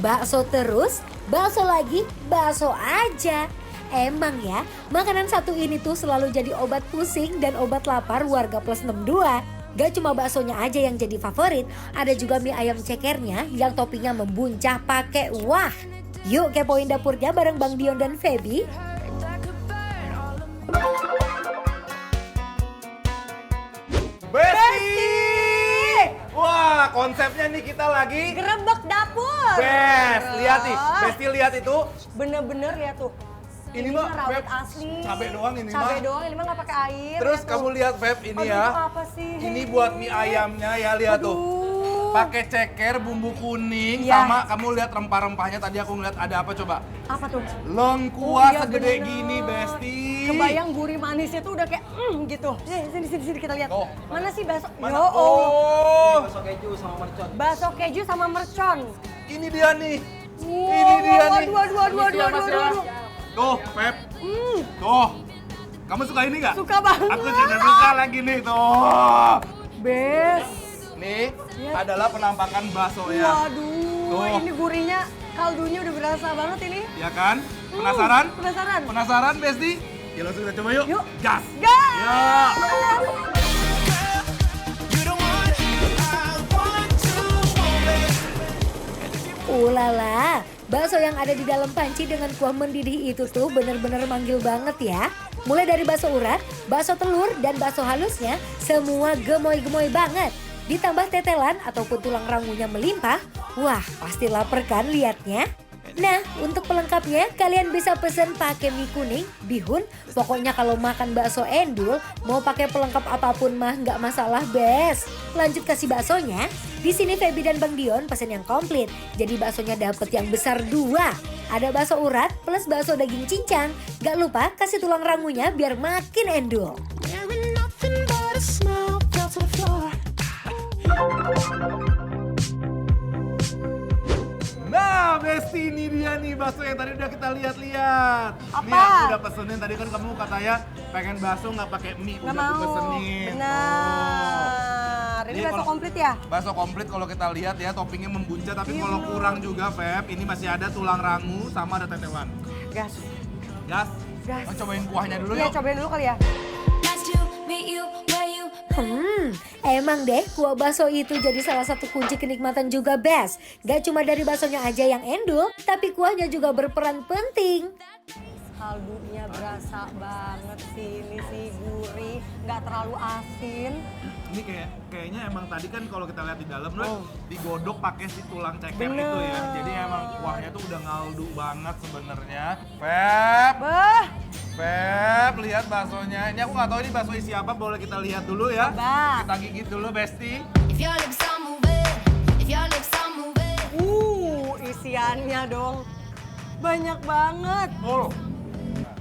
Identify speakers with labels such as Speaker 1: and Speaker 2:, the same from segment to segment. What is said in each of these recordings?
Speaker 1: Bakso terus, bakso lagi, bakso aja. Emang ya, makanan satu ini tuh selalu jadi obat pusing dan obat lapar warga plus 62. Gak cuma baksonya aja yang jadi favorit, ada juga mie ayam cekernya yang toppingnya membuncah pakai wah. Yuk kepoin dapurnya bareng Bang Dion dan Feby.
Speaker 2: Besti! Wah, konsepnya nih kita lagi
Speaker 3: Gerebek dapur.
Speaker 2: best. Lihat nih, Besti lihat itu.
Speaker 3: Bener-bener lihat tuh.
Speaker 2: Ini mah
Speaker 3: rawit
Speaker 2: Feb,
Speaker 3: asli.
Speaker 2: cabai doang ini
Speaker 3: Cabai
Speaker 2: mah.
Speaker 3: doang, ini mah nggak pakai air.
Speaker 2: Terus
Speaker 3: lihat
Speaker 2: kamu
Speaker 3: tuh.
Speaker 2: lihat Feb ini
Speaker 3: Aduh,
Speaker 2: ya.
Speaker 3: itu apa sih?
Speaker 2: Ini buat mie ayamnya ya, lihat tuh.
Speaker 3: Aduh.
Speaker 2: Pakai ceker, bumbu kuning,
Speaker 3: Iya.
Speaker 2: sama kamu lihat rempah-rempahnya. Tadi aku ngeliat ada apa coba?
Speaker 3: Apa tuh?
Speaker 2: Lengkuas
Speaker 3: iya,
Speaker 2: segede
Speaker 3: bener.
Speaker 2: gini, Besti.
Speaker 3: Kebayang gurih manisnya tuh udah kayak gitu. Sini kita lihat.
Speaker 2: Oh.
Speaker 3: Mana sih bakso?
Speaker 2: Mana?
Speaker 3: Yo, Allah.
Speaker 2: Oh,
Speaker 3: Bakso keju sama mercon.
Speaker 2: ini dia nih.
Speaker 3: Wow,
Speaker 2: Ini dia nih.
Speaker 3: Aduh.
Speaker 2: Tuh, Feb. Tuh. Kamu suka ini nggak?
Speaker 3: Suka banget.
Speaker 2: Aku juga suka lagi nih, tuh.
Speaker 3: Best.
Speaker 2: Nih
Speaker 3: Iya.
Speaker 2: adalah penampakan baksonya.
Speaker 3: Waduh,
Speaker 2: Tuh.
Speaker 3: ini gurihnya, kaldunya udah berasa banget ini.
Speaker 2: Ya kan? Penasaran?
Speaker 3: Penasaran?
Speaker 2: Penasaran, Besti? Ya langsung kita coba yuk.
Speaker 3: Yuk.
Speaker 2: Gas.
Speaker 3: Gas!
Speaker 2: Ya.
Speaker 1: Ulala, bakso yang ada di dalam panci dengan kuah mendidih itu tuh bener-bener manggil banget ya. Mulai dari bakso urat, bakso telur, dan bakso halusnya, semua gemoy-gemoy banget. Ditambah tetelan ataupun tulang rangunya melimpah, wah pasti lapar kan liatnya. Nah, untuk pelengkapnya kalian bisa pesen pakai mie kuning, bihun. Pokoknya kalau makan bakso endul, mau pakai pelengkap apapun mah nggak masalah, bes. Lanjut kasih baksonya. Di sini Feby dan Bang Dion pesen yang komplit. Jadi baksonya dapet yang besar 2. Ada bakso urat plus bakso daging cincang. Gak lupa kasih tulang rangunya biar makin endul.
Speaker 2: Nah, Besti, ini dia nih bakso yang tadi udah kita lihat-lihat.
Speaker 3: Apa?
Speaker 2: Nih aku udah pesenin, tadi kan kamu katanya pengen bakso nggak pakai mie,
Speaker 3: Nggak
Speaker 2: udah aku
Speaker 3: mau.
Speaker 2: pesenin.
Speaker 3: Benar. Ini
Speaker 2: Jadi
Speaker 3: bakso
Speaker 2: kalau-
Speaker 3: komplit ya?
Speaker 2: Bakso komplit kalau kita lihat ya, toppingnya membuncah, tapi
Speaker 3: Iya,
Speaker 2: kalau
Speaker 3: bener.
Speaker 2: kurang juga, Feb, ini masih ada tulang rangu sama ada tetelan.
Speaker 3: Gas.
Speaker 2: Gas.
Speaker 3: Gas.
Speaker 2: Oh, cobain kuahnya dulu
Speaker 3: Iya,
Speaker 2: yuk.
Speaker 3: cobain dulu kali ya.
Speaker 1: Emang deh kuah bakso itu jadi salah satu kunci kenikmatan juga, bes. Gak cuma dari baksonya aja yang endul, tapi kuahnya juga berperan penting.
Speaker 3: Kaldunya berasa banget sih, ini sih gurih, nggak terlalu asin.
Speaker 2: Ini kayaknya emang tadi kan kalau kita lihat di dalam
Speaker 3: Oh.
Speaker 2: digodok pakai si tulang ceker
Speaker 3: Bener.
Speaker 2: itu ya. Jadi emang kuahnya tuh udah ngaldu banget sebenarnya. Feb,
Speaker 3: Bah,
Speaker 2: Feb, lihat baksonya. Ini aku nggak tahu ini bakso isi apa, boleh kita lihat dulu ya.
Speaker 3: Coba.
Speaker 2: Kita gigit dulu, Besti.
Speaker 3: isiannya dong. Banyak banget.
Speaker 2: Oh,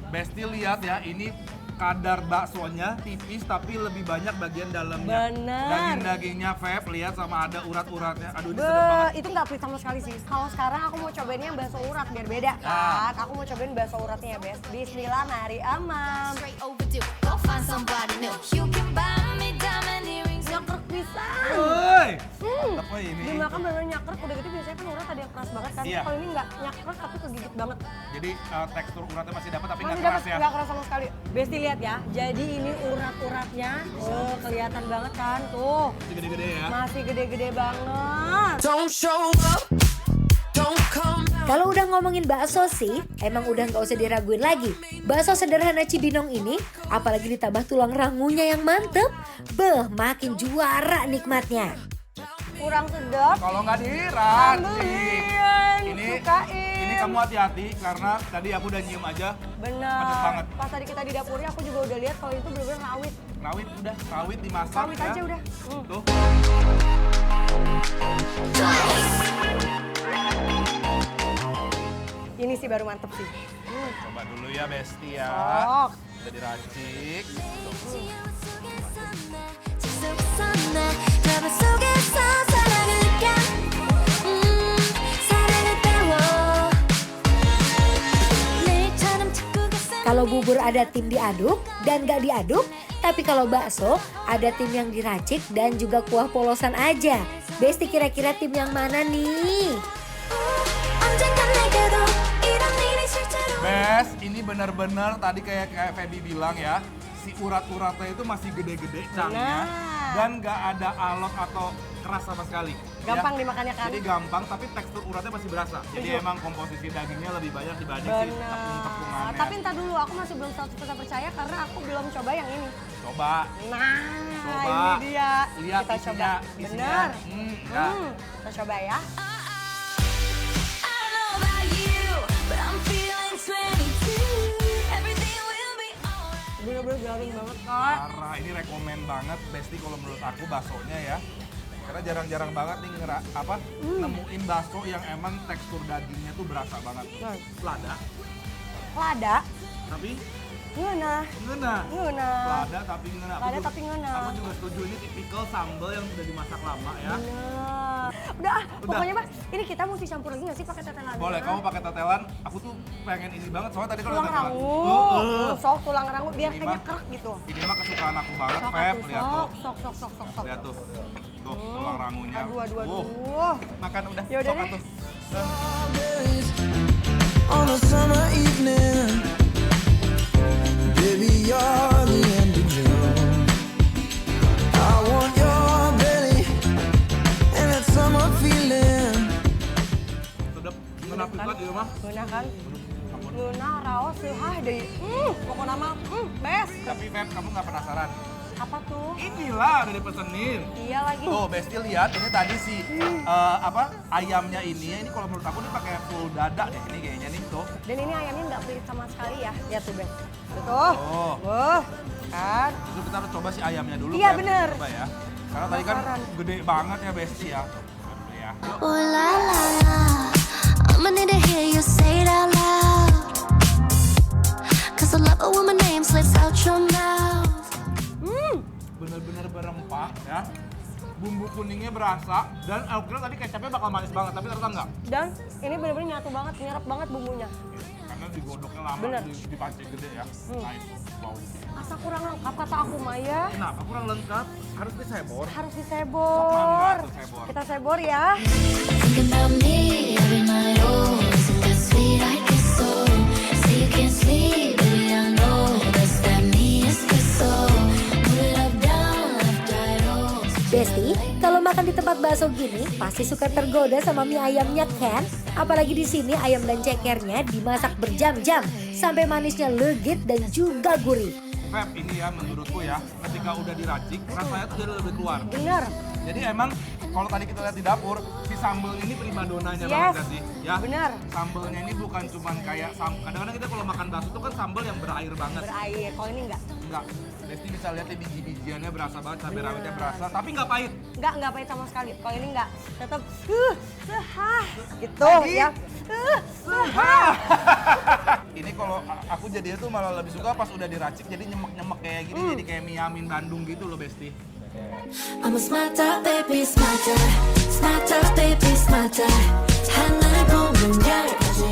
Speaker 2: Besti lihat ya, ini kadar baksonya tipis tapi lebih banyak bagian dalamnya.
Speaker 3: Bener.
Speaker 2: Daging-dagingnya, Feb, lihat sama ada urat-uratnya. Aduh, ini sedap banget.
Speaker 3: Itu nggak pelit sama sekali sih. Kalau sekarang aku mau cobainnya yang bakso urat biar beda
Speaker 2: Ah.
Speaker 3: kan. Aku mau cobain bakso uratnya ya, Bes. Bismillah, mari amam. Nyakrek pisan.
Speaker 2: Woi, apa ini?
Speaker 3: Dimakan bener nyakrek, udah gitu biasanya kan urat ada yang keras banget kan.
Speaker 2: Iya.
Speaker 3: Kalau ini nggak nyakrek tapi kegigit banget.
Speaker 2: Jadi tekstur uratnya masih dapat tapi nggak
Speaker 3: Masih
Speaker 2: keras
Speaker 3: dapat
Speaker 2: ya?
Speaker 3: nggak keras sama sekali. Besti lihat ya. Jadi ini urat-uratnya, kelihatan banget kan tuh.
Speaker 2: Masih gede-gede ya?
Speaker 3: Masih gede-gede banget.
Speaker 1: Kalau udah ngomongin bakso sih, emang udah nggak usah diraguin lagi. Bakso sederhana Cibinong ini, apalagi ditambah tulang rangunya yang mantep, makin juara nikmatnya.
Speaker 3: Kurang sedap.
Speaker 2: Kalau nggak diracik.
Speaker 3: Ambilin,
Speaker 2: Ini,
Speaker 3: sukain.
Speaker 2: ini kamu hati-hati karena tadi aku udah nyium aja. Pedes
Speaker 3: Benar.
Speaker 2: banget.
Speaker 3: Pas tadi kita di dapurnya aku juga udah lihat kalau itu bener-bener rawit.
Speaker 2: Rawit udah, rawit dimasak
Speaker 3: Rawit
Speaker 2: ya.
Speaker 3: aja udah.
Speaker 2: Tuh.
Speaker 3: Ini sih baru mantep sih.
Speaker 2: Coba dulu ya, Besti ya.
Speaker 3: Sok.
Speaker 2: Udah diracik.
Speaker 1: Kalau bubur ada tim diaduk dan gak diaduk, tapi kalau bakso ada tim yang diracik dan juga kuah polosan aja. Besti kira-kira tim yang mana nih?
Speaker 2: Best, ini bener-bener tadi kayak Feby bilang ya, si urat-uratnya itu masih gede-gede cangnya dan nggak ada alot atau keras sama sekali.
Speaker 3: Gampang dimakannya kan?
Speaker 2: Jadi gampang, tapi tekstur uratnya masih berasa. Jadi emang komposisi dagingnya lebih banyak dibanding si tepung-tepungannya.
Speaker 3: Tapi entar dulu, aku masih belum 100% percaya karena aku belum coba yang ini.
Speaker 2: Coba.
Speaker 3: Nah,
Speaker 2: Coba.
Speaker 3: ini dia.
Speaker 2: Lihat
Speaker 3: Kita
Speaker 2: isinya,
Speaker 3: coba.
Speaker 2: isinya.
Speaker 3: Bener.
Speaker 2: Ya.
Speaker 3: Kita coba ya. Bener-bener garing banget, Kak.
Speaker 2: Parah, ini rekomen banget Besti kalau menurut aku baksonya ya. Karena jarang-jarang banget nih nemuin bakso yang emang tekstur dagingnya tuh berasa banget. Lada,
Speaker 3: Lada,
Speaker 2: tapi
Speaker 3: ngena.
Speaker 2: ngena.
Speaker 3: Ngena.
Speaker 2: Lada tapi ngena.
Speaker 3: Lada tapi ngena.
Speaker 2: Aku juga setuju, ini tipikal sambal yang sudah dimasak lama ya.
Speaker 3: Bener. Udah, pokoknya Mas, ini kita mesti campur lagi nggak sih pakai tetelan?
Speaker 2: Boleh, kamu pakai tetelan. Aku tuh pengen ini banget, soalnya tadi kalau
Speaker 3: Tulang
Speaker 2: tetelan.
Speaker 3: rangu. Sok tulang rangu biar
Speaker 2: Ini
Speaker 3: kayaknya
Speaker 2: mah-
Speaker 3: kerak gitu.
Speaker 2: Ini mah kesukaan aku banget,
Speaker 3: Sok
Speaker 2: Feb.
Speaker 3: atuh,
Speaker 2: Lihat tuh.
Speaker 3: sok.
Speaker 2: Lihat tuh. Tuh, tulang rangunya.
Speaker 3: Aduh.
Speaker 2: Makan udah.
Speaker 3: Ya udah
Speaker 2: Sok
Speaker 3: deh.
Speaker 2: atuh.
Speaker 4: On a summer evening, baby, you're the end of June. I want your belly and that summer feeling.
Speaker 2: Sedap. Ngena pisan di rumah.
Speaker 3: Ngena kan? Ngena raos seuhah deui. Pokona mah best.
Speaker 2: Tapi Feb, kamu nggak penasaran?
Speaker 3: Apa tuh?
Speaker 2: Inilah udah dipesenin.
Speaker 3: Iya lagi.
Speaker 2: Tuh, Besti lihat ini tadi si ayamnya ini kalau menurut aku dia pakai full dada deh ini kayaknya nih tuh.
Speaker 3: Dan ini ayamnya nggak pelit sama sekali ya. Lihat tuh, Bes. Betul.
Speaker 2: Oh.
Speaker 3: Wah, kan?
Speaker 2: Itu kita harus coba si ayamnya dulu.
Speaker 3: Iya,
Speaker 2: Feb.
Speaker 3: bener.
Speaker 2: Coba ya. Karena tadi kan
Speaker 3: Penasaran.
Speaker 2: gede banget ya Besti ya. Coba dulu ya. Yuk.
Speaker 5: Oh la la la, I'ma need to hear you say it out loud. Cause I love it when my name slips out your mouth.
Speaker 2: Bener-bener berempah ya. Bumbu kuningnya berasa dan aku kira tadi kecapnya bakal manis banget tapi ternyata enggak.
Speaker 3: Dan ini bener-bener nyatu banget, nyerap banget bumbunya.
Speaker 2: Karena digodoknya lama
Speaker 3: Bener.
Speaker 2: di pancing gede ya. Nice. Wow.
Speaker 3: Asa kurang lengkap kata aku Maya.
Speaker 2: Kenapa kurang lengkap? Harus disebor.
Speaker 3: Harus
Speaker 2: Sok
Speaker 3: disebor.
Speaker 2: mangga tuh sebor.
Speaker 3: Kita sebor ya.
Speaker 5: Thinking about me every night, oh, isn't that sweet? I guess so. Say you can't sleep, baby, I know that's that me espresso. Put it up, down, left, right, oh.
Speaker 1: Besti, kalau makan di tempat bakso gini pasti suka tergoda sama mie ayamnya kan? Apalagi di sini ayam dan cekernya dimasak berjam-jam sampai manisnya legit dan juga gurih.
Speaker 2: Feb, ini ya menurutku ya, ketika udah diracik, rasanya tuh jadi lebih keluar.
Speaker 3: Bener.
Speaker 2: Jadi emang kalau tadi kita lihat di dapur, si sambal ini primadonanya
Speaker 3: Yes.
Speaker 2: banget gak sih? Ya.
Speaker 3: Bener.
Speaker 2: Sambalnya ini bukan cuman kayak kadang-kadang kita kalau makan bakso itu kan sambal yang berair banget.
Speaker 3: Berair. Kalau ini enggak.
Speaker 2: Enggak. Besti bisa lihat nih biji-bijiannya berasa banget, cabai rawitnya berasa, tapi nggak pahit.
Speaker 3: Enggak pahit sama sekali. Kalau ini enggak. Tetap gitu
Speaker 2: Lagi?
Speaker 3: ya.
Speaker 2: Ini kalau aku jadinya tuh malah lebih suka pas udah diracik jadi nyemek-nyemek kayak gini, jadi kayak mie amin Bandung gitu loh Besti.
Speaker 5: I'm a smarter, baby, smarter. Smarter, baby, smarter. 하늘 보면 얇아지.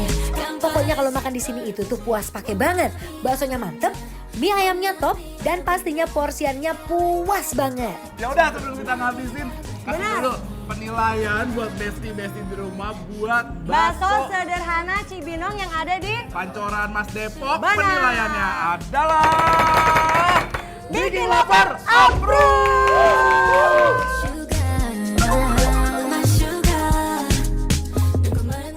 Speaker 1: Pokoknya kalau makan di sini itu tuh puas pakai banget. Baksonya mantep, mie ayamnya top, dan pastinya porsiannya puas banget.
Speaker 2: Ya udah sebelum kita ngabisin, kasih
Speaker 3: Benar.
Speaker 2: dulu penilaian buat Besti-Besti di rumah buat
Speaker 3: Bakso sederhana Cibinong yang ada di
Speaker 2: Pancoran Mas Depok.
Speaker 3: Benar.
Speaker 2: Penilaiannya adalah
Speaker 3: Bikin Lapar